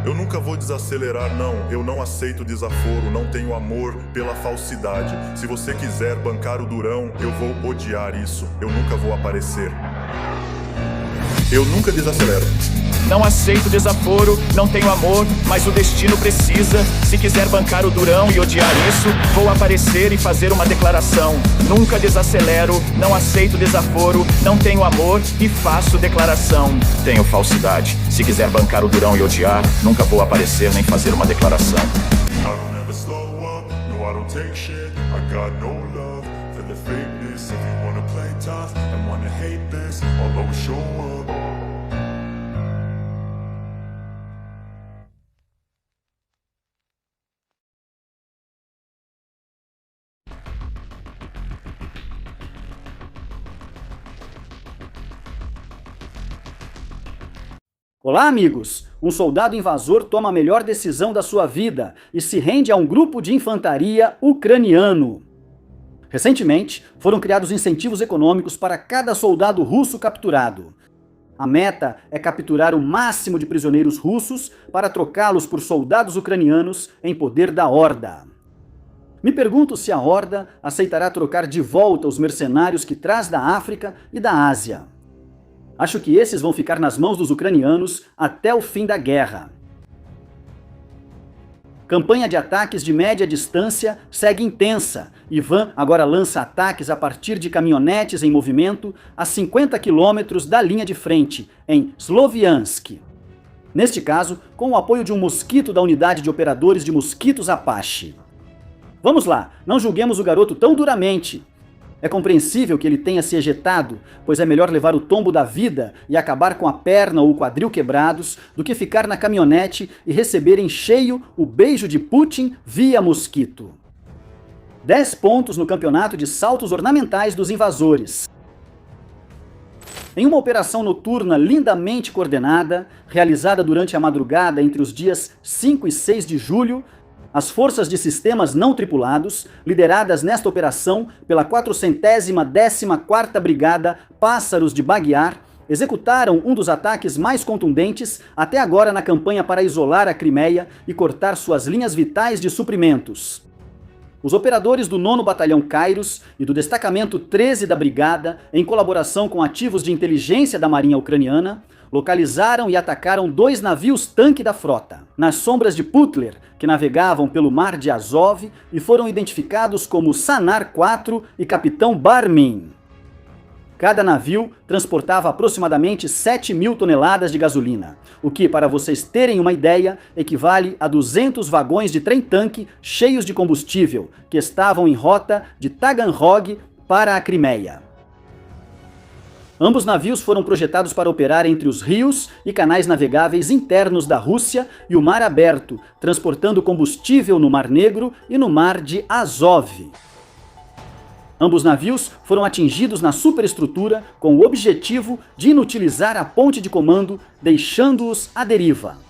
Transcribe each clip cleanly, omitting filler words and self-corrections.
Eu nunca vou desacelerar, não. Eu não aceito desaforo, não tenho amor pela falsidade. Se você quiser bancar o durão, eu vou odiar isso. Eu nunca vou aparecer. Eu nunca desacelero. Não aceito desaforo, não tenho amor, mas o destino precisa. Se quiser bancar o durão e odiar isso, vou aparecer e fazer uma declaração. Nunca desacelero, não aceito desaforo, não tenho amor e faço declaração. Tenho falsidade. Se quiser bancar o durão e odiar, nunca vou aparecer nem fazer uma declaração. I don't ever slow up, no I don't take shit. I got no love for the fakeness. If you wanna play tough and wanna hate this, I'll always show up. Olá, amigos! Um soldado invasor toma a melhor decisão da sua vida e se rende a um grupo de infantaria ucraniano. Recentemente, foram criados incentivos econômicos para cada soldado russo capturado. A meta é capturar o máximo de prisioneiros russos para trocá-los por soldados ucranianos em poder da Horda. Me pergunto se a Horda aceitará trocar de volta os mercenários que traz da África e da Ásia. Acho que esses vão ficar nas mãos dos ucranianos até o fim da guerra. Campanha de ataques de média distância segue intensa. Ivan agora lança ataques a partir de caminhonetes em movimento a 50 quilômetros da linha de frente, em Sloviansk. Neste caso, com o apoio de um mosquito da unidade de operadores de mosquitos Apache. Vamos lá, não julguemos o garoto tão duramente. É compreensível que ele tenha se ejetado, pois é melhor levar o tombo da vida e acabar com a perna ou o quadril quebrados do que ficar na caminhonete e receber em cheio o beijo de Putin via mosquito. 10 pontos no campeonato de saltos ornamentais dos invasores. Em uma operação noturna lindamente coordenada, realizada durante a madrugada entre os dias 5 e 6 de julho, as forças de sistemas não tripulados, lideradas nesta operação pela 414ª Brigada Pássaros de Baguiar, executaram um dos ataques mais contundentes até agora na campanha para isolar a Crimeia e cortar suas linhas vitais de suprimentos. Os operadores do 9º Batalhão Kairos e do Destacamento 13 da Brigada, em colaboração com ativos de inteligência da Marinha Ucraniana, localizaram e atacaram 2 navios-tanque da frota, nas sombras de Putler, que navegavam pelo Mar de Azov e foram identificados como Sanar 4 e Capitão Barmin. Cada navio transportava aproximadamente 7.000 toneladas de gasolina, o que, para vocês terem uma ideia, equivale a 200 vagões de trem-tanque cheios de combustível, que estavam em rota de Taganrog para a Crimeia. Ambos navios foram projetados para operar entre os rios e canais navegáveis internos da Rússia e o Mar Aberto, transportando combustível no Mar Negro e no Mar de Azov. Ambos navios foram atingidos na superestrutura com o objetivo de inutilizar a ponte de comando, deixando-os à deriva.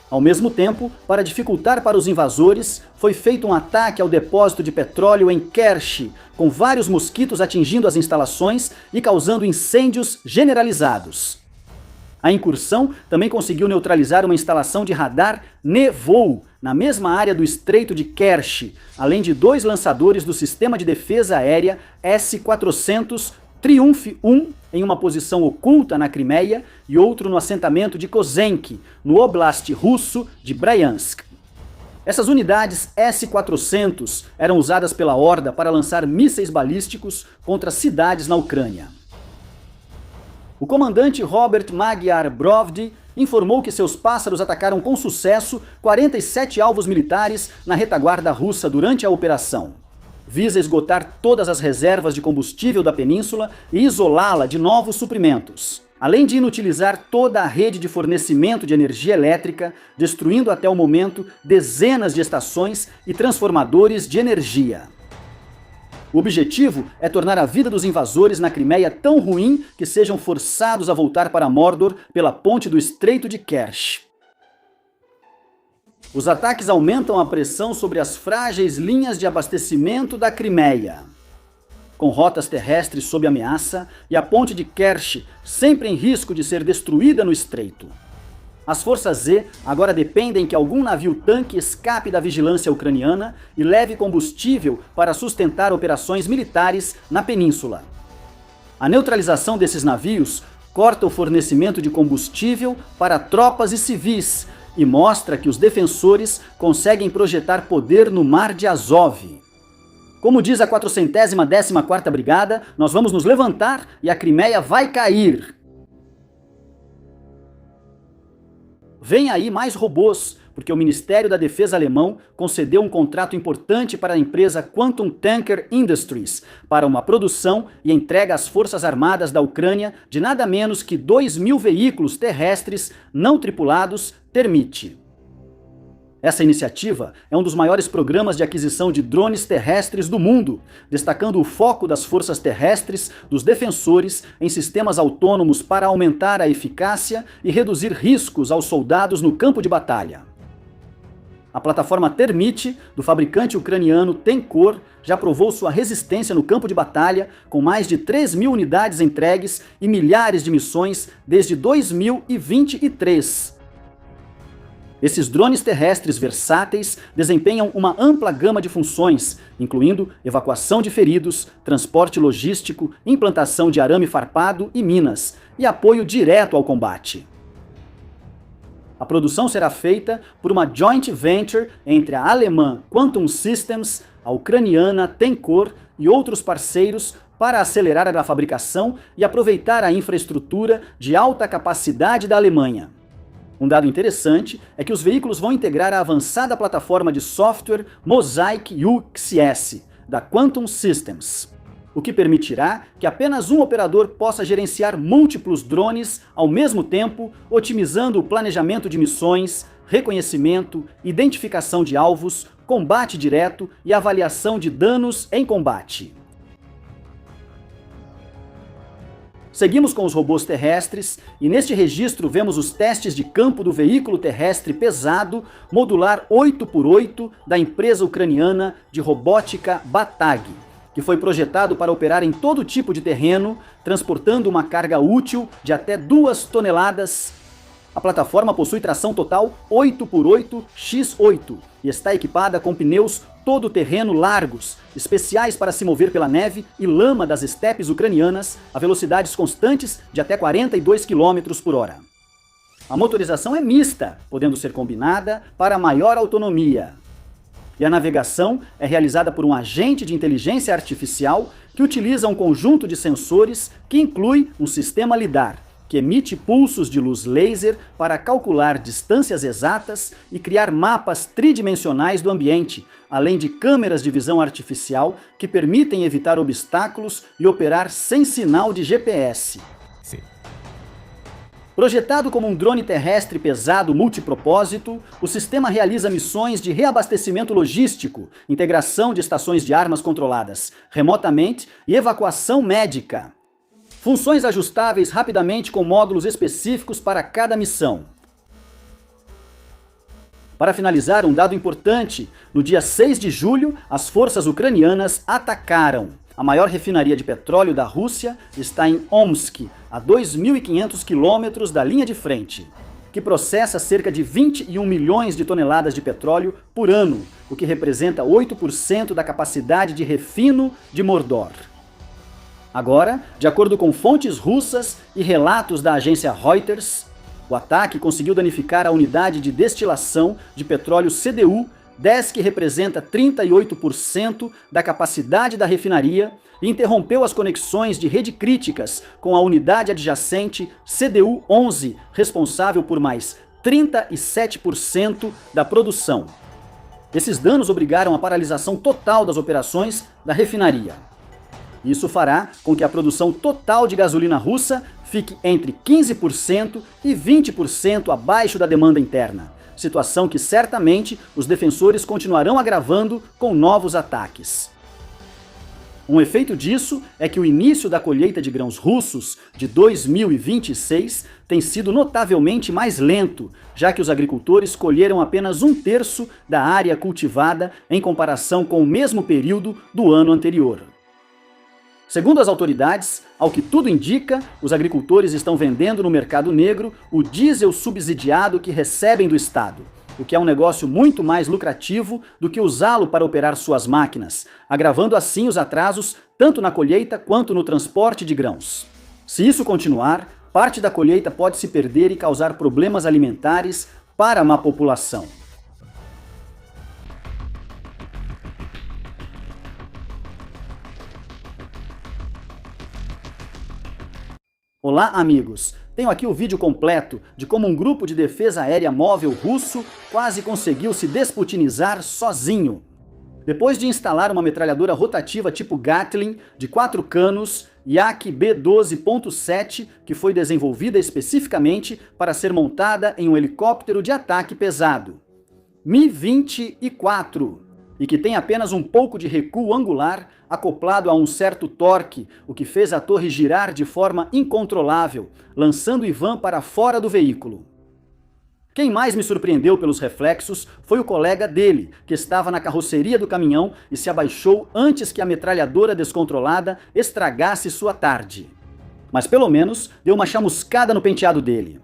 Ao mesmo tempo, para dificultar para os invasores, foi feito um ataque ao depósito de petróleo em Kerch, com vários mosquitos atingindo as instalações e causando incêndios generalizados. A incursão também conseguiu neutralizar uma instalação de radar Nevou, na mesma área do Estreito de Kerch, além de 2 lançadores do Sistema de Defesa Aérea S-400 Triumph 1 em uma posição oculta na Crimeia e outro no assentamento de Kozenki, no oblast russo de Bryansk. Essas unidades S-400 eram usadas pela Horda para lançar mísseis balísticos contra cidades na Ucrânia. O comandante Robert Magyar Brovdy informou que seus pássaros atacaram com sucesso 47 alvos militares na retaguarda russa durante a operação. Visa esgotar todas as reservas de combustível da península e isolá-la de novos suprimentos, além de inutilizar toda a rede de fornecimento de energia elétrica, destruindo até o momento dezenas de estações e transformadores de energia. O objetivo é tornar a vida dos invasores na Crimeia tão ruim que sejam forçados a voltar para Mordor pela ponte do Estreito de Kerch. Os ataques aumentam a pressão sobre as frágeis linhas de abastecimento da Crimeia. Com rotas terrestres sob ameaça e a ponte de Kerch sempre em risco de ser destruída no estreito. As forças Z agora dependem que algum navio-tanque escape da vigilância ucraniana e leve combustível para sustentar operações militares na península. A neutralização desses navios corta o fornecimento de combustível para tropas e civis e mostra que os defensores conseguem projetar poder no Mar de Azov. Como diz a 414ª Brigada, nós vamos nos levantar e a Crimeia vai cair. Vem aí mais robôs, porque o Ministério da Defesa alemão concedeu um contrato importante para a empresa Quantum Tanker Industries para uma produção e entrega às Forças Armadas da Ucrânia de nada menos que 2.000 veículos terrestres não tripulados Termit. Essa iniciativa é um dos maiores programas de aquisição de drones terrestres do mundo, destacando o foco das forças terrestres dos defensores em sistemas autônomos para aumentar a eficácia e reduzir riscos aos soldados no campo de batalha. A plataforma Termit, do fabricante ucraniano Tenkor, já provou sua resistência no campo de batalha, com mais de 3.000 unidades entregues e milhares de missões desde 2023. Esses drones terrestres versáteis desempenham uma ampla gama de funções, incluindo evacuação de feridos, transporte logístico, implantação de arame farpado e minas, e apoio direto ao combate. A produção será feita por uma joint venture entre a alemã Quantum Systems, a ucraniana Tenkor e outros parceiros para acelerar a fabricação e aproveitar a infraestrutura de alta capacidade da Alemanha. Um dado interessante é que os veículos vão integrar a avançada plataforma de software Mosaic UXS, da Quantum Systems, o que permitirá que apenas um operador possa gerenciar múltiplos drones ao mesmo tempo, otimizando o planejamento de missões, reconhecimento, identificação de alvos, combate direto e avaliação de danos em combate. Seguimos com os robôs terrestres e neste registro vemos os testes de campo do veículo terrestre pesado modular 8x8 da empresa ucraniana de robótica Batag, que foi projetado para operar em todo tipo de terreno, transportando uma carga útil de até 2 toneladas. A plataforma possui tração total 8x8 x8 e está equipada com pneus todo-terreno largos, especiais para se mover pela neve e lama das estepes ucranianas a velocidades constantes de até 42 km por hora. A motorização é mista, podendo ser combinada para maior autonomia. E a navegação é realizada por um agente de inteligência artificial que utiliza um conjunto de sensores que inclui um sistema LiDAR, que emite pulsos de luz laser para calcular distâncias exatas e criar mapas tridimensionais do ambiente, além de câmeras de visão artificial que permitem evitar obstáculos e operar sem sinal de GPS. Sim. Projetado como um drone terrestre pesado multipropósito, o sistema realiza missões de reabastecimento logístico, integração de estações de armas controladas remotamente e evacuação médica. Funções ajustáveis rapidamente com módulos específicos para cada missão. Para finalizar, um dado importante: no dia 6 de julho, as forças ucranianas atacaram. A maior refinaria de petróleo da Rússia está em Omsk, a 2.500 quilômetros da linha de frente, que processa cerca de 21 milhões de toneladas de petróleo por ano, o que representa 8% da capacidade de refino de Mordor. Agora, de acordo com fontes russas e relatos da agência Reuters, o ataque conseguiu danificar a unidade de destilação de petróleo CDU-10, que representa 38% da capacidade da refinaria, e interrompeu as conexões de rede críticas com a unidade adjacente CDU-11, responsável por mais 37% da produção. Esses danos obrigaram a paralisação total das operações da refinaria. Isso fará com que a produção total de gasolina russa fique entre 15% e 20% abaixo da demanda interna, situação que certamente os defensores continuarão agravando com novos ataques. Um efeito disso é que o início da colheita de grãos russos de 2026 tem sido notavelmente mais lento, já que os agricultores colheram apenas 1/3 da área cultivada em comparação com o mesmo período do ano anterior. Segundo as autoridades, ao que tudo indica, os agricultores estão vendendo no mercado negro o diesel subsidiado que recebem do Estado, o que é um negócio muito mais lucrativo do que usá-lo para operar suas máquinas, agravando assim os atrasos tanto na colheita quanto no transporte de grãos. Se isso continuar, parte da colheita pode se perder e causar problemas alimentares para uma população. Olá, amigos! Tenho aqui o vídeo completo de como um grupo de defesa aérea móvel russo quase conseguiu se desputinizar sozinho. Depois de instalar uma metralhadora rotativa tipo Gatling de 4 canos Yak-B12.7, que foi desenvolvida especificamente para ser montada em um helicóptero de ataque pesado, Mi-24, e que tem apenas um pouco de recuo angular acoplado a um certo torque, o que fez a torre girar de forma incontrolável, lançando Ivan para fora do veículo. Quem mais me surpreendeu pelos reflexos foi o colega dele, que estava na carroceria do caminhão e se abaixou antes que a metralhadora descontrolada estragasse sua tarde. Mas pelo menos deu uma chamuscada no penteado dele.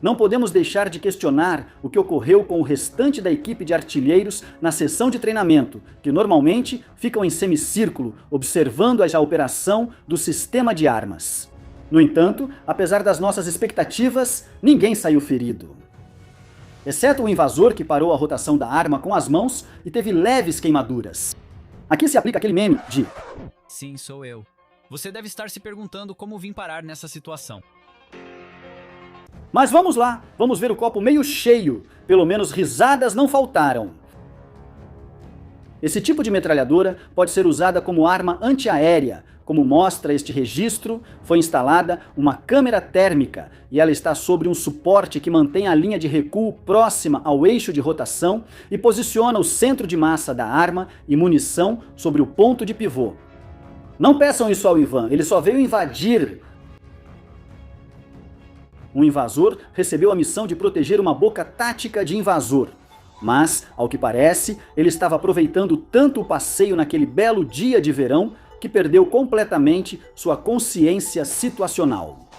Não podemos deixar de questionar o que ocorreu com o restante da equipe de artilheiros na sessão de treinamento, que normalmente ficam em semicírculo, observando a operação do sistema de armas. No entanto, apesar das nossas expectativas, ninguém saiu ferido. Exceto o invasor que parou a rotação da arma com as mãos e teve leves queimaduras. Aqui se aplica aquele meme de: sim, sou eu. Você deve estar se perguntando como vim parar nessa situação. Mas vamos lá, vamos ver o copo meio cheio, pelo menos risadas não faltaram. Esse tipo de metralhadora pode ser usada como arma antiaérea. Como mostra este registro, foi instalada uma câmera térmica e ela está sobre um suporte que mantém a linha de recuo próxima ao eixo de rotação e posiciona o centro de massa da arma e munição sobre o ponto de pivô. Não peçam isso ao Ivan, ele só veio invadir. Um invasor recebeu a missão de proteger uma boca tática de invasor. Mas, ao que parece, ele estava aproveitando tanto o passeio naquele belo dia de verão que perdeu completamente sua consciência situacional.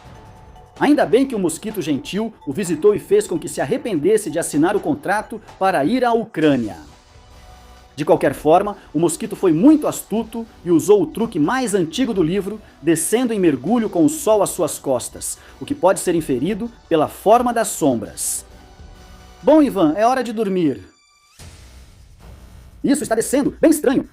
Ainda bem que o mosquito gentil o visitou e fez com que se arrependesse de assinar o contrato para ir à Ucrânia. De qualquer forma, o mosquito foi muito astuto e usou o truque mais antigo do livro, descendo em mergulho com o sol às suas costas, o que pode ser inferido pela forma das sombras. Bom, Ivan, é hora de dormir. Isso está descendo, bem estranho.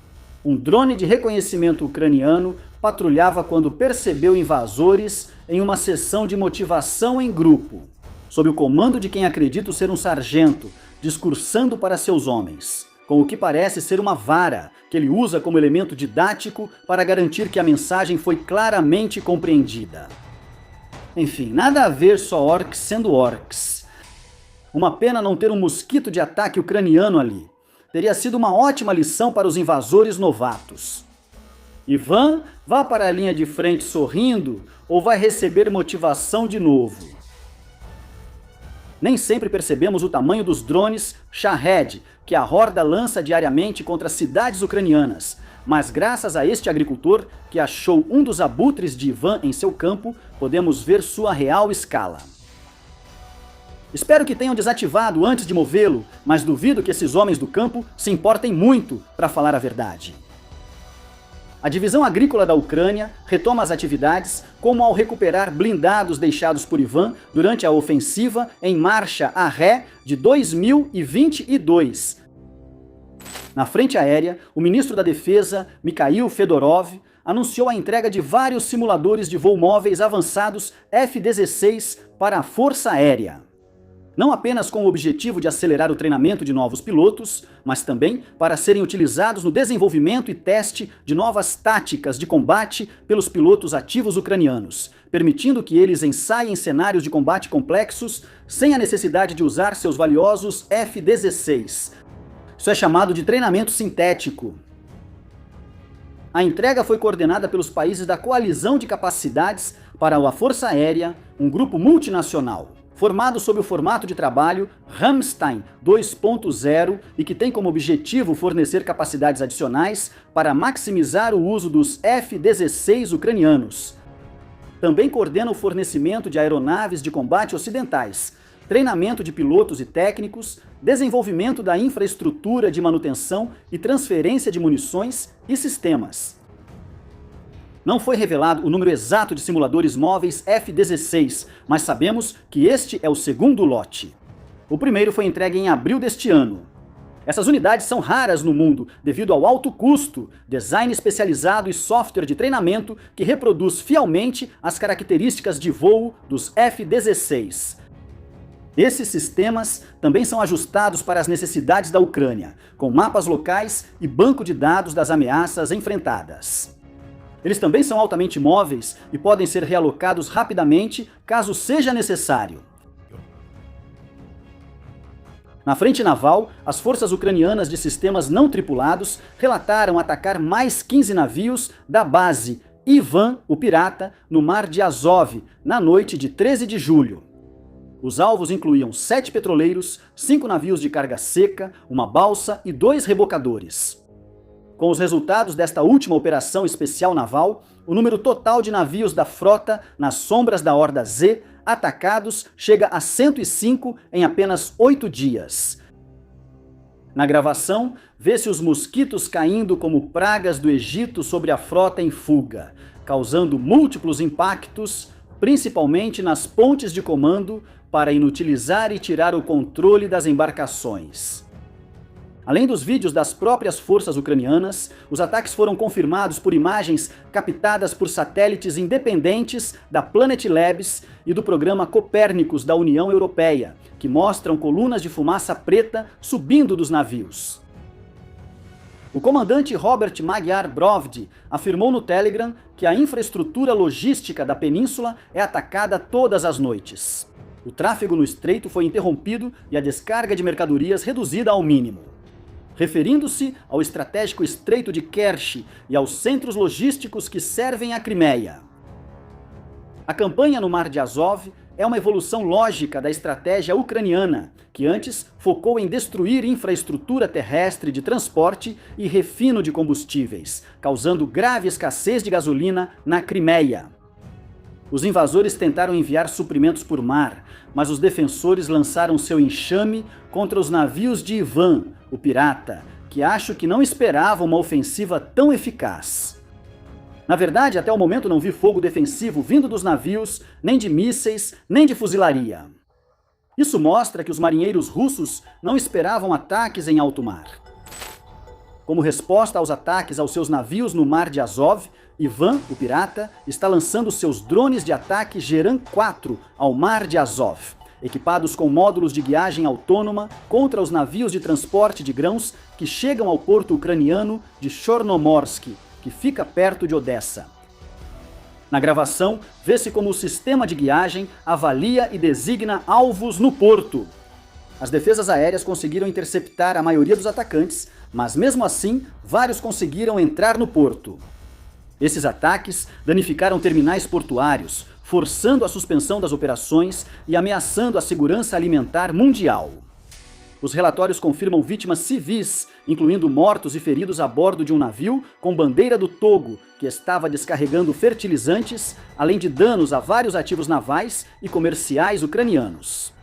Um drone de reconhecimento ucraniano patrulhava quando percebeu invasores em uma sessão de motivação em grupo, sob o comando de quem acredito ser um sargento, discursando para seus homens, com o que parece ser uma vara, que ele usa como elemento didático para garantir que a mensagem foi claramente compreendida. Enfim, nada a ver só orcs sendo orcs. Uma pena não ter um mosquito de ataque ucraniano ali. Teria sido uma ótima lição para os invasores novatos. Ivan, vá para a linha de frente sorrindo ou vai receber motivação de novo. Nem sempre percebemos o tamanho dos drones Shahed, que a Horda lança diariamente contra cidades ucranianas. Mas graças a este agricultor, que achou um dos abutres de Ivan em seu campo, podemos ver sua real escala. Espero que tenham desativado antes de movê-lo, mas duvido que esses homens do campo se importem muito, para falar a verdade. A divisão agrícola da Ucrânia retoma as atividades, como ao recuperar blindados deixados por Ivan durante a ofensiva em marcha a ré de 2022. Na frente aérea, o ministro da Defesa, Mikhail Fedorov, anunciou a entrega de vários simuladores de voo móveis avançados F-16 para a Força Aérea. Não apenas com o objetivo de acelerar o treinamento de novos pilotos, mas também para serem utilizados no desenvolvimento e teste de novas táticas de combate pelos pilotos ativos ucranianos, permitindo que eles ensaiem cenários de combate complexos sem a necessidade de usar seus valiosos F-16. Isso é chamado de treinamento sintético. A entrega foi coordenada pelos países da Coalizão de Capacidades para a Força Aérea, um grupo multinacional. Formado sob o formato de trabalho Rammstein 2.0 e que tem como objetivo fornecer capacidades adicionais para maximizar o uso dos F-16 ucranianos. Também coordena o fornecimento de aeronaves de combate ocidentais, treinamento de pilotos e técnicos, desenvolvimento da infraestrutura de manutenção e transferência de munições e sistemas. Não foi revelado o número exato de simuladores móveis F-16, mas sabemos que este é o segundo lote. O primeiro foi entregue em abril deste ano. Essas unidades são raras no mundo devido ao alto custo, design especializado e software de treinamento que reproduz fielmente as características de voo dos F-16. Esses sistemas também são ajustados para as necessidades da Ucrânia, com mapas locais e banco de dados das ameaças enfrentadas. Eles também são altamente móveis e podem ser realocados rapidamente caso seja necessário. Na frente naval, as forças ucranianas de sistemas não tripulados relataram atacar mais 15 navios da base Ivan, o Pirata, no Mar de Azov, na noite de 13 de julho. Os alvos incluíam 7 petroleiros, 5 navios de carga seca, uma balsa e 2 rebocadores. Com os resultados desta última operação especial naval, o número total de navios da frota nas sombras da Horda Z atacados chega a 105 em apenas 8 dias. Na gravação, vê-se os mosquitos caindo como pragas do Egito sobre a frota em fuga, causando múltiplos impactos, principalmente nas pontes de comando, para inutilizar e tirar o controle das embarcações. Além dos vídeos das próprias forças ucranianas, os ataques foram confirmados por imagens captadas por satélites independentes da Planet Labs e do programa Copérnicos da União Europeia, que mostram colunas de fumaça preta subindo dos navios. O comandante Robert Magyar Brovdi afirmou no Telegram que a infraestrutura logística da península é atacada todas as noites. O tráfego no estreito foi interrompido e a descarga de mercadorias reduzida ao mínimo. Referindo-se ao estratégico Estreito de Kerch e aos centros logísticos que servem a Crimeia. A campanha no Mar de Azov é uma evolução lógica da estratégia ucraniana, que antes focou em destruir infraestrutura terrestre de transporte e refino de combustíveis, causando grave escassez de gasolina na Crimeia. Os invasores tentaram enviar suprimentos por mar, mas os defensores lançaram seu enxame contra os navios de Ivan, o Pirata, que acho que não esperava uma ofensiva tão eficaz. Na verdade, até o momento não vi fogo defensivo vindo dos navios, nem de mísseis, nem de fuzilaria. Isso mostra que os marinheiros russos não esperavam ataques em alto mar. Como resposta aos ataques aos seus navios no Mar de Azov, Ivan, o Pirata, está lançando seus drones de ataque Geran 4 ao Mar de Azov, equipados com módulos de guiagem autônoma contra os navios de transporte de grãos que chegam ao porto ucraniano de Chornomorsk, que fica perto de Odessa. Na gravação, vê-se como o sistema de guiagem avalia e designa alvos no porto. As defesas aéreas conseguiram interceptar a maioria dos atacantes, mas mesmo assim, vários conseguiram entrar no porto. Esses ataques danificaram terminais portuários, forçando a suspensão das operações e ameaçando a segurança alimentar mundial. Os relatórios confirmam vítimas civis, incluindo mortos e feridos a bordo de um navio com bandeira do Togo, que estava descarregando fertilizantes, além de danos a vários ativos navais e comerciais ucranianos.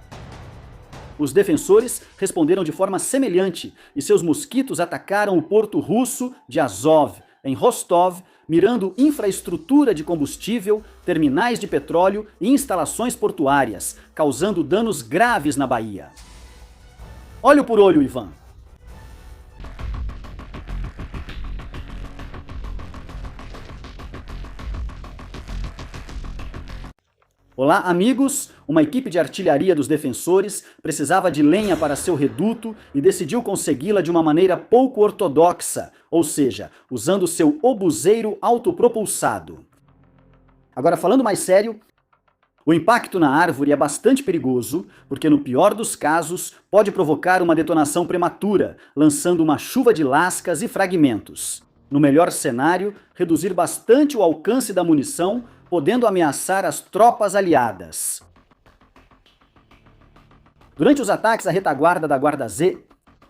Os defensores responderam de forma semelhante e seus mosquitos atacaram o porto russo de Azov, em Rostov, mirando infraestrutura de combustível, terminais de petróleo e instalações portuárias, causando danos graves na Baía. Olho por olho, Ivan. Olá, amigos! Uma equipe de artilharia dos defensores precisava de lenha para seu reduto e decidiu consegui-la de uma maneira pouco ortodoxa, ou seja, usando seu obuseiro autopropulsado. Agora, falando mais sério, o impacto na árvore é bastante perigoso, porque no pior dos casos pode provocar uma detonação prematura, lançando uma chuva de lascas e fragmentos. No melhor cenário, reduzir bastante o alcance da munição, podendo ameaçar as tropas aliadas. Durante os ataques à retaguarda da Guarda Z,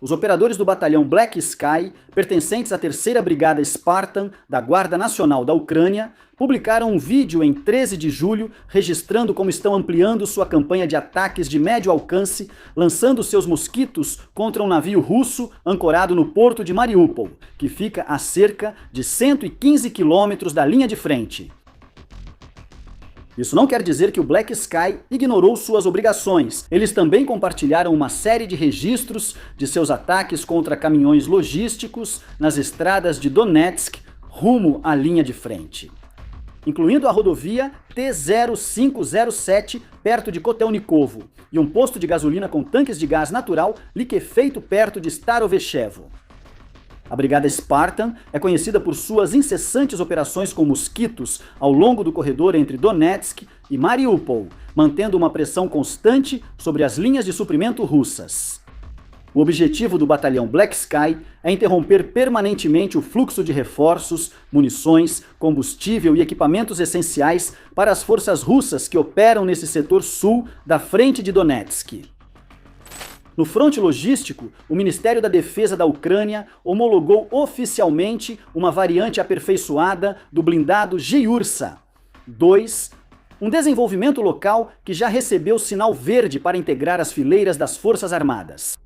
os operadores do batalhão Black Sky, pertencentes à 3ª Brigada Spartan da Guarda Nacional da Ucrânia, publicaram um vídeo em 13 de julho registrando como estão ampliando sua campanha de ataques de médio alcance, lançando seus mosquitos contra um navio russo ancorado no porto de Mariupol, que fica a cerca de 115 quilômetros da linha de frente. Isso não quer dizer que o Black Sky ignorou suas obrigações. Eles também compartilharam uma série de registros de seus ataques contra caminhões logísticos nas estradas de Donetsk rumo à linha de frente, incluindo a rodovia T-0507 perto de Kotelnikovo e um posto de gasolina com tanques de gás natural liquefeito perto de Starovechevo. A Brigada Spartan é conhecida por suas incessantes operações com mosquitos ao longo do corredor entre Donetsk e Mariupol, mantendo uma pressão constante sobre as linhas de suprimento russas. O objetivo do batalhão Black Sky é interromper permanentemente o fluxo de reforços, munições, combustível e equipamentos essenciais para as forças russas que operam nesse setor sul da frente de Donetsk. No fronte logístico, o Ministério da Defesa da Ucrânia homologou oficialmente uma variante aperfeiçoada do blindado Gyursa-2, um desenvolvimento local que já recebeu sinal verde para integrar as fileiras das Forças Armadas.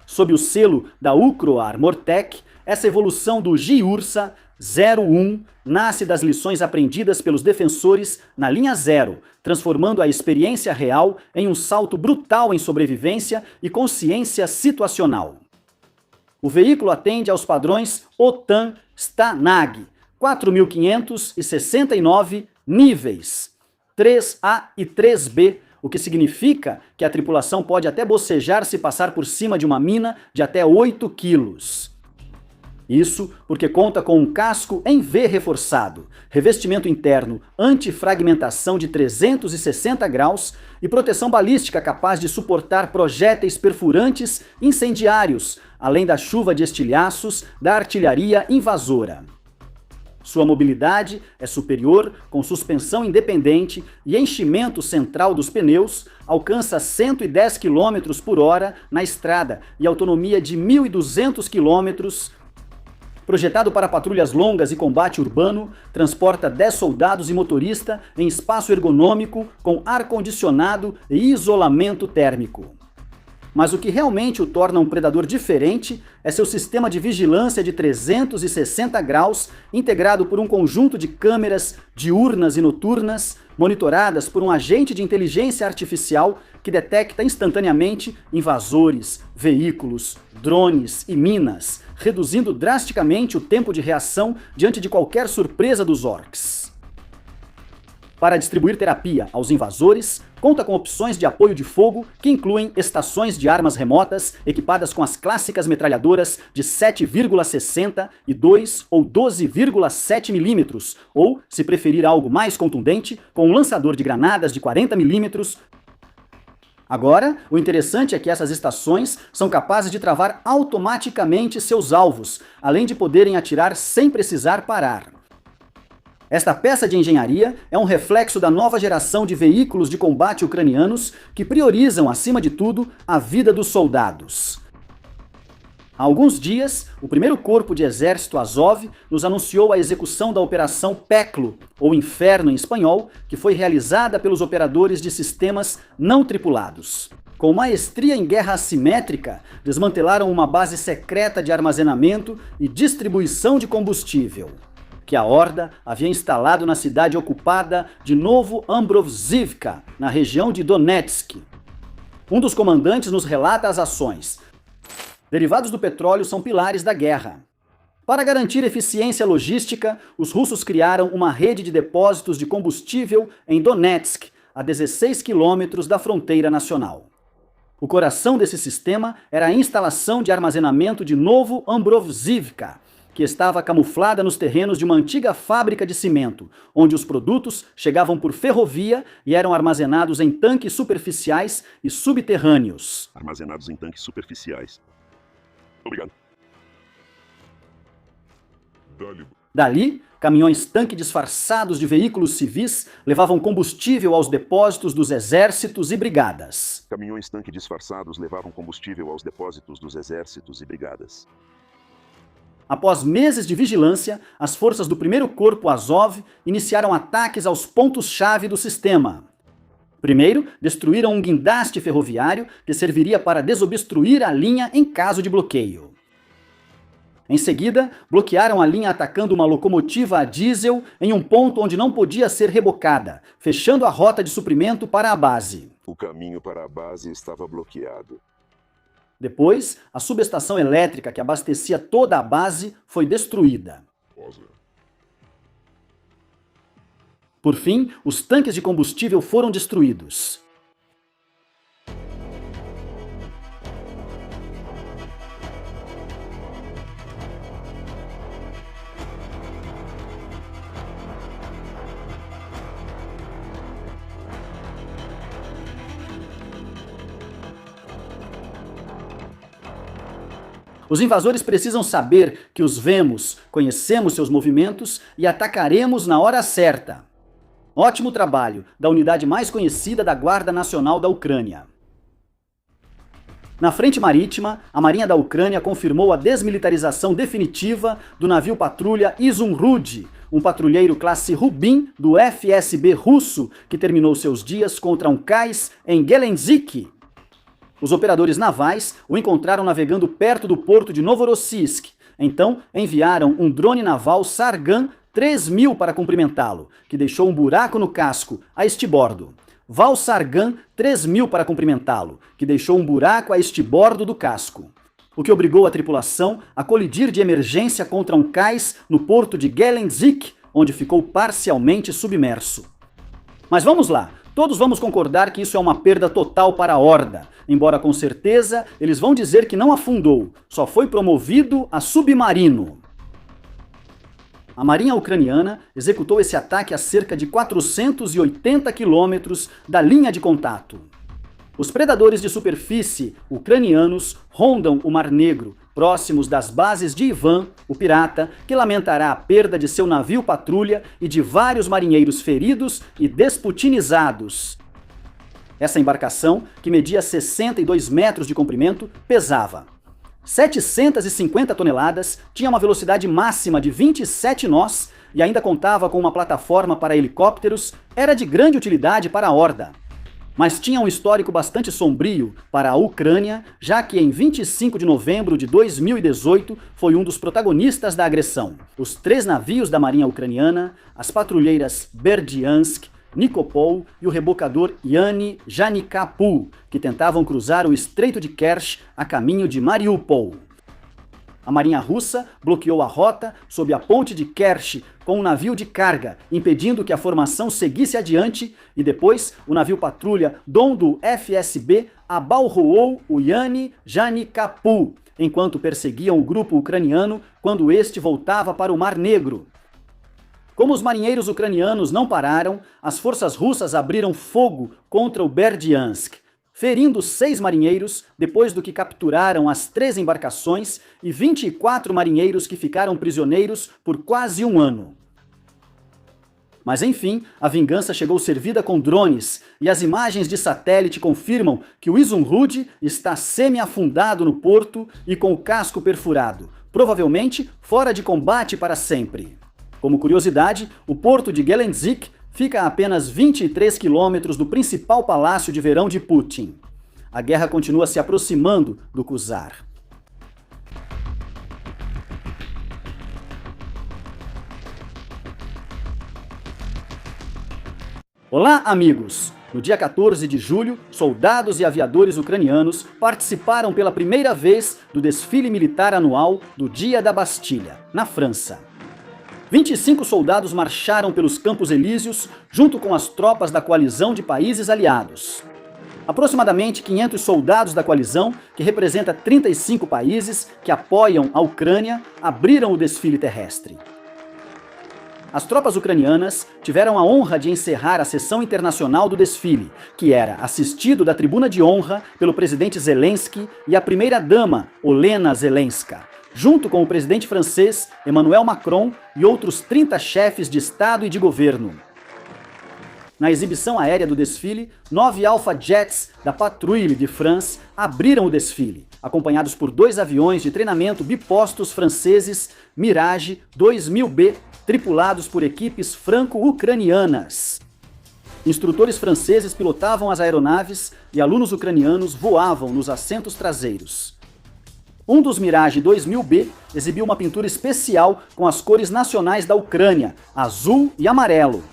Sob o selo da Ukroarmortech, essa evolução do Gyursa 01 nasce das lições aprendidas pelos defensores na linha zero, transformando a experiência real em um salto brutal em sobrevivência e consciência situacional. O veículo atende aos padrões OTAN Stanag, 4.569 níveis, 3A e 3B, o que significa que a tripulação pode até bocejar se passar por cima de uma mina de até 8 quilos. Isso porque conta com um casco em V reforçado, revestimento interno antifragmentação de 360 graus e proteção balística capaz de suportar projéteis perfurantes incendiários, além da chuva de estilhaços da artilharia invasora. Sua mobilidade é superior, com suspensão independente e enchimento central dos pneus, alcança 110 km por hora na estrada e autonomia de 1.200 km. Projetado para patrulhas longas e combate urbano, transporta 10 soldados e motorista em espaço ergonômico com ar-condicionado e isolamento térmico. Mas o que realmente o torna um predador diferente é seu sistema de vigilância de 360 graus, integrado por um conjunto de câmeras diurnas e noturnas, monitoradas por um agente de inteligência artificial que detecta instantaneamente invasores, veículos, drones e minas, reduzindo drasticamente o tempo de reação diante de qualquer surpresa dos orcs. Para distribuir terapia aos invasores, conta com opções de apoio de fogo que incluem estações de armas remotas equipadas com as clássicas metralhadoras de 7,60 e 2 ou 12,7 mm, ou, se preferir algo mais contundente, com um lançador de granadas de 40 mm. Agora, o interessante é que essas estações são capazes de travar automaticamente seus alvos, além de poderem atirar sem precisar parar. Esta peça de engenharia é um reflexo da nova geração de veículos de combate ucranianos que priorizam, acima de tudo, a vida dos soldados. Há alguns dias, o primeiro corpo de exército Azov nos anunciou a execução da Operação Peklo, ou Inferno em espanhol, que foi realizada pelos operadores de sistemas não tripulados. Com maestria em guerra assimétrica, desmantelaram uma base secreta de armazenamento e distribuição de combustível, que a Horda havia instalado na cidade ocupada de Novo Ambrovzivka, na região de Donetsk. Um dos comandantes nos relata as ações. Derivados do petróleo são pilares da guerra. Para garantir eficiência logística, os russos criaram uma rede de depósitos de combustível em Donetsk, a 16 quilômetros da fronteira nacional. O coração desse sistema era a instalação de armazenamento de Novo Ambrovzivka, que estava camuflada nos terrenos de uma antiga fábrica de cimento, onde os produtos chegavam por ferrovia e eram armazenados em tanques superficiais e subterrâneos. Armazenados em tanques superficiais. Obrigado. Dá-lhe. Dali, caminhões-tanque disfarçados de veículos civis levavam combustível aos depósitos dos exércitos e brigadas. Caminhões-tanque disfarçados levavam combustível aos depósitos dos exércitos e brigadas. Após meses de vigilância, as forças do 1º Corpo Azov iniciaram ataques aos pontos-chave do sistema. Primeiro, destruíram um guindaste ferroviário que serviria para desobstruir a linha em caso de bloqueio. Em seguida, bloquearam a linha atacando uma locomotiva a diesel em um ponto onde não podia ser rebocada, fechando a rota de suprimento para a base. O caminho para a base estava bloqueado. Depois, a subestação elétrica que abastecia toda a base foi destruída. Por fim, os tanques de combustível foram destruídos. Os invasores precisam saber que os vemos, conhecemos seus movimentos e atacaremos na hora certa. Ótimo trabalho da unidade mais conhecida da Guarda Nacional da Ucrânia. Na frente marítima, a Marinha da Ucrânia confirmou a desmilitarização definitiva do navio patrulha Izumrud, um patrulheiro classe Rubin do FSB russo que terminou seus dias contra um cais em Gelendzhik. Os operadores navais o encontraram navegando perto do porto de Novorossiysk. Então, enviaram um drone naval Sargan 3000 para cumprimentá-lo, que deixou um buraco no casco, a estibordo. Val Sargan 3000 para cumprimentá-lo, que deixou um buraco a estibordo do casco. O que obrigou a tripulação a colidir de emergência contra um cais no porto de Gelendzhik, onde ficou parcialmente submerso. Mas vamos lá. Todos vamos concordar que isso é uma perda total para a Horda, embora com certeza eles vão dizer que não afundou, só foi promovido a submarino. A Marinha Ucraniana executou esse ataque a cerca de 480 quilômetros da linha de contato. Os predadores de superfície ucranianos rondam o Mar Negro, próximos das bases de Ivan, o pirata, que lamentará a perda de seu navio patrulha e de vários marinheiros feridos e desputinizados. Essa embarcação, que media 62 metros de comprimento, pesava 750 toneladas, tinha uma velocidade máxima de 27 nós e ainda contava com uma plataforma para helicópteros, era de grande utilidade para a Horda. Mas tinha um histórico bastante sombrio para a Ucrânia, já que em 25 de novembro de 2018 foi um dos protagonistas da agressão. Os 3 navios da Marinha Ucraniana, as patrulheiras Berdyansk, Nikopol e o rebocador Yani Janikapu, que tentavam cruzar o Estreito de Kerch a caminho de Mariupol. A Marinha Russa bloqueou a rota sob a ponte de Kerch com um navio de carga, impedindo que a formação seguisse adiante, e depois o navio patrulha Dom do FSB abalroou o Yani Janikapu, enquanto perseguiam o grupo ucraniano quando este voltava para o Mar Negro. Como os marinheiros ucranianos não pararam, as forças russas abriram fogo contra o Berdyansk, ferindo 6 marinheiros depois do que capturaram as 3 embarcações e 24 marinheiros que ficaram prisioneiros por quase um ano. Mas enfim, a vingança chegou servida com drones e as imagens de satélite confirmam que o Izumrud está semi-afundado no porto e com o casco perfurado, provavelmente fora de combate para sempre. Como curiosidade, o porto de Gelendzhik fica a apenas 23 quilômetros do principal palácio de verão de Putin. A guerra continua se aproximando do Kuzar. Olá, amigos! No dia 14 de julho, soldados e aviadores ucranianos participaram pela primeira vez do desfile militar anual do Dia da Bastilha, na França. 25 soldados marcharam pelos Campos Elíseos junto com as tropas da coalizão de países aliados. Aproximadamente 500 soldados da coalizão, que representa 35 países que apoiam a Ucrânia, abriram o desfile terrestre. As tropas ucranianas tiveram a honra de encerrar a sessão internacional do desfile, que era assistido da tribuna de honra pelo presidente Zelensky e a primeira-dama, Olena Zelenska, junto com o presidente francês Emmanuel Macron e outros 30 chefes de Estado e de governo. Na exibição aérea do desfile, 9 Alpha Jets da Patrouille de France abriram o desfile, acompanhados por 2 aviões de treinamento bipostos franceses Mirage 2000B, tripulados por equipes franco-ucranianas. Instrutores franceses pilotavam as aeronaves e alunos ucranianos voavam nos assentos traseiros. Um dos Mirage 2000B exibiu uma pintura especial com as cores nacionais da Ucrânia, azul e amarelo.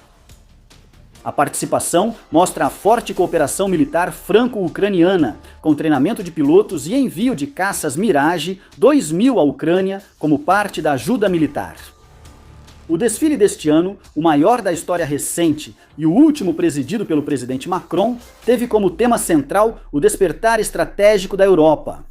A participação mostra a forte cooperação militar franco-ucraniana, com treinamento de pilotos e envio de caças Mirage 2000 à Ucrânia como parte da ajuda militar. O desfile deste ano, o maior da história recente e o último presidido pelo presidente Macron, teve como tema central o despertar estratégico da Europa.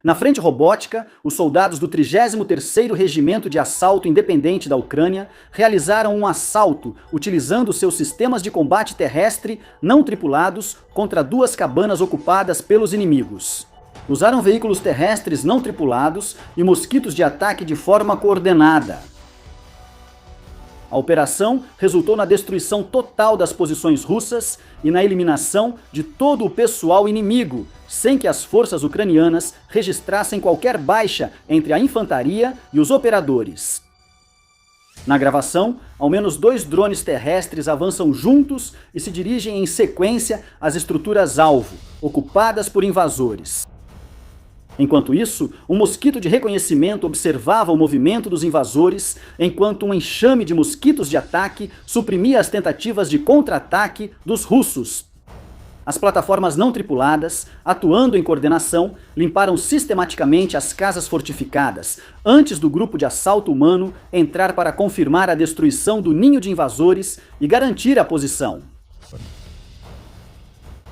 Na frente robótica, os soldados do 33º Regimento de Assalto Independente da Ucrânia realizaram um assalto utilizando seus sistemas de combate terrestre não tripulados contra 2 cabanas ocupadas pelos inimigos. Usaram veículos terrestres não tripulados e mosquitos de ataque de forma coordenada. A operação resultou na destruição total das posições russas e na eliminação de todo o pessoal inimigo, sem que as forças ucranianas registrassem qualquer baixa entre a infantaria e os operadores. Na gravação, ao menos 2 drones terrestres avançam juntos e se dirigem em sequência às estruturas-alvo, ocupadas por invasores. Enquanto isso, um mosquito de reconhecimento observava o movimento dos invasores, enquanto um enxame de mosquitos de ataque suprimia as tentativas de contra-ataque dos russos. As plataformas não tripuladas, atuando em coordenação, limparam sistematicamente as casas fortificadas, antes do grupo de assalto humano entrar para confirmar a destruição do ninho de invasores e garantir a posição.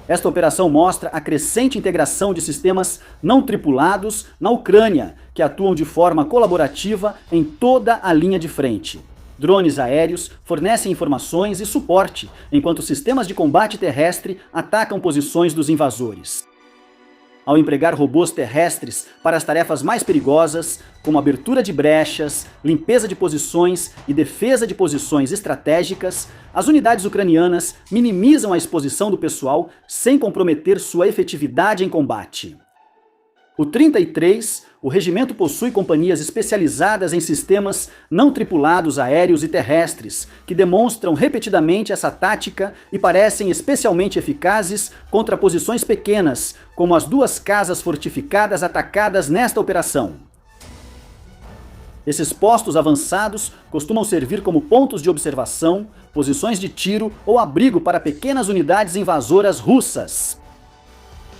Esta operação mostra a crescente integração de sistemas não tripulados na Ucrânia, que atuam de forma colaborativa em toda a linha de frente. Drones aéreos fornecem informações e suporte, enquanto sistemas de combate terrestre atacam posições dos invasores. Ao empregar robôs terrestres para as tarefas mais perigosas, como abertura de brechas, limpeza de posições e defesa de posições estratégicas, as unidades ucranianas minimizam a exposição do pessoal sem comprometer sua efetividade em combate. O 33, o regimento possui companhias especializadas em sistemas não tripulados aéreos e terrestres, que demonstram repetidamente essa tática e parecem especialmente eficazes contra posições pequenas, como as 2 casas fortificadas atacadas nesta operação. Esses postos avançados costumam servir como pontos de observação, posições de tiro ou abrigo para pequenas unidades invasoras russas.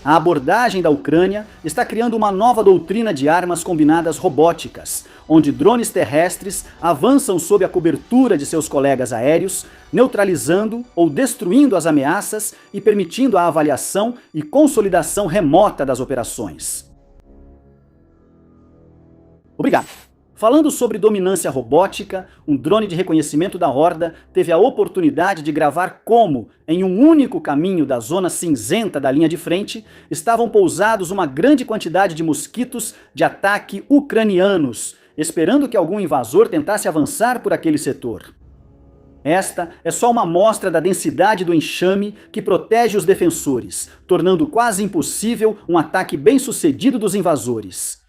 A abordagem da Ucrânia está criando uma nova doutrina de armas combinadas robóticas, onde drones terrestres avançam sob a cobertura de seus colegas aéreos, neutralizando ou destruindo as ameaças e permitindo a avaliação e consolidação remota das operações. Obrigado! Falando sobre dominância robótica, um drone de reconhecimento da Horda teve a oportunidade de gravar como, em um único caminho da zona cinzenta da linha de frente, estavam pousados uma grande quantidade de mosquitos de ataque ucranianos, esperando que algum invasor tentasse avançar por aquele setor. Esta é só uma amostra da densidade do enxame que protege os defensores, tornando quase impossível um ataque bem-sucedido dos invasores.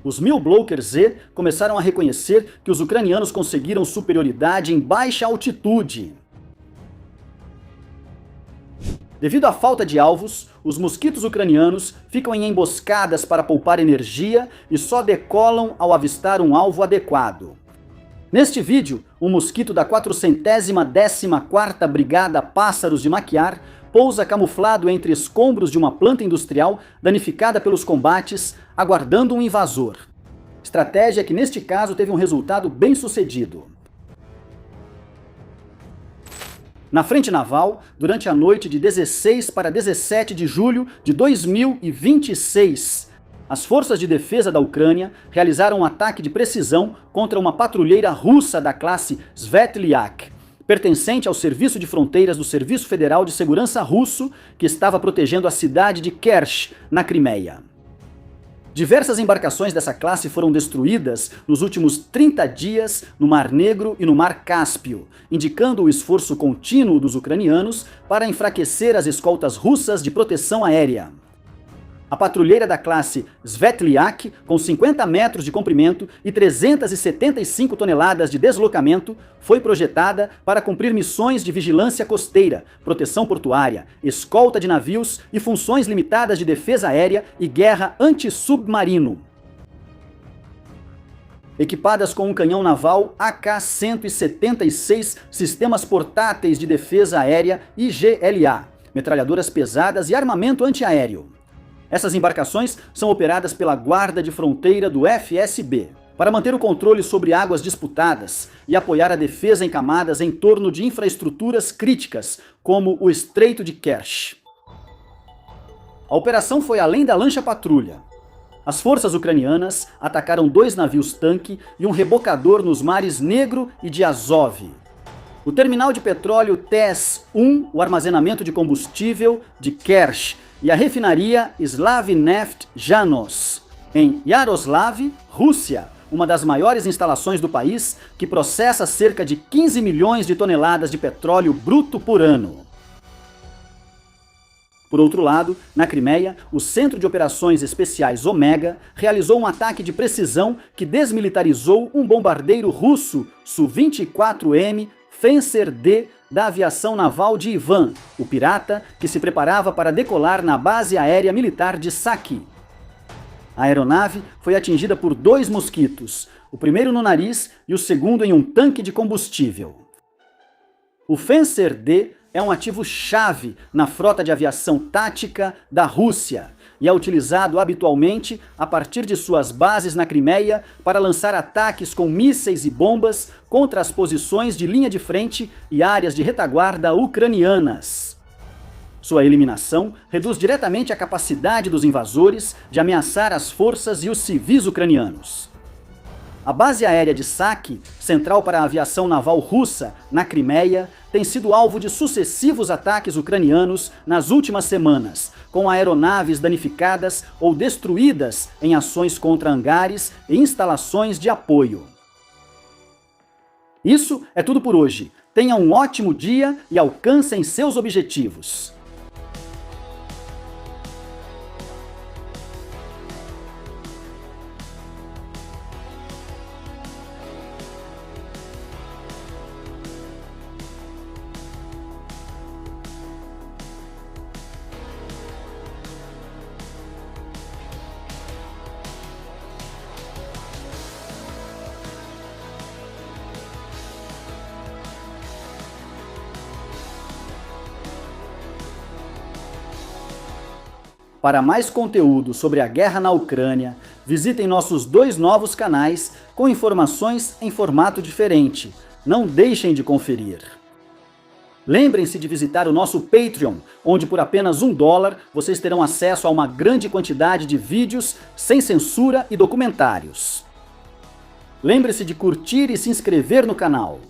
Os Milblocker Z começaram a reconhecer que os ucranianos conseguiram superioridade em baixa altitude. Devido à falta de alvos, os mosquitos ucranianos ficam em emboscadas para poupar energia e só decolam ao avistar um alvo adequado. Neste vídeo, um mosquito da 414ª Brigada Pássaros de Maquiar pousa camuflado entre escombros de uma planta industrial danificada pelos combates, aguardando um invasor. Estratégia que neste caso teve um resultado bem sucedido. Na frente naval, durante a noite de 16 para 17 de julho de 2026, as forças de defesa da Ucrânia realizaram um ataque de precisão contra uma patrulheira russa da classe Svetliak, pertencente ao Serviço de Fronteiras do Serviço Federal de Segurança Russo, que estava protegendo a cidade de Kerch, na Crimeia. Diversas embarcações dessa classe foram destruídas nos últimos 30 dias no Mar Negro e no Mar Cáspio, indicando o esforço contínuo dos ucranianos para enfraquecer as escoltas russas de proteção aérea. A patrulheira da classe Svetliak, com 50 metros de comprimento e 375 toneladas de deslocamento, foi projetada para cumprir missões de vigilância costeira, proteção portuária, escolta de navios e funções limitadas de defesa aérea e guerra antissubmarino. Equipadas com um canhão naval AK-176, sistemas portáteis de defesa aérea IGLA, metralhadoras pesadas e armamento antiaéreo. Essas embarcações são operadas pela Guarda de Fronteira do FSB, para manter o controle sobre águas disputadas e apoiar a defesa em camadas em torno de infraestruturas críticas, como o Estreito de Kerch. A operação foi além da lancha-patrulha. As forças ucranianas atacaram 2 navios-tanque e um rebocador nos mares Negro e de Azov. O terminal de petróleo TES-1, o armazenamento de combustível de Kerch, e a refinaria Slavneft Janos, em Yaroslav, Rússia, uma das maiores instalações do país, que processa cerca de 15 milhões de toneladas de petróleo bruto por ano. Por outro lado, na Crimeia, o Centro de Operações Especiais Omega realizou um ataque de precisão que desmilitarizou um bombardeiro russo Su-24M Fencer-D da aviação naval de Ivan, o pirata que se preparava para decolar na base aérea militar de Saki. A aeronave foi atingida por 2 mosquitos, o primeiro no nariz e o segundo em um tanque de combustível. O Fencer-D é um ativo-chave na frota de aviação tática da Rússia e é utilizado habitualmente a partir de suas bases na Crimeia para lançar ataques com mísseis e bombas contra as posições de linha de frente e áreas de retaguarda ucranianas. Sua eliminação reduz diretamente a capacidade dos invasores de ameaçar as forças e os civis ucranianos. A base aérea de Saki, central para a aviação naval russa, na Crimeia, tem sido alvo de sucessivos ataques ucranianos nas últimas semanas, com aeronaves danificadas ou destruídas em ações contra hangares e instalações de apoio. Isso é tudo por hoje. Tenha um ótimo dia e alcancem seus objetivos. Para mais conteúdo sobre a guerra na Ucrânia, visitem nossos 2 novos canais com informações em formato diferente. Não deixem de conferir. Lembrem-se de visitar o nosso Patreon, onde por apenas $1 vocês terão acesso a uma grande quantidade de vídeos sem censura e documentários. Lembre-se de curtir e se inscrever no canal.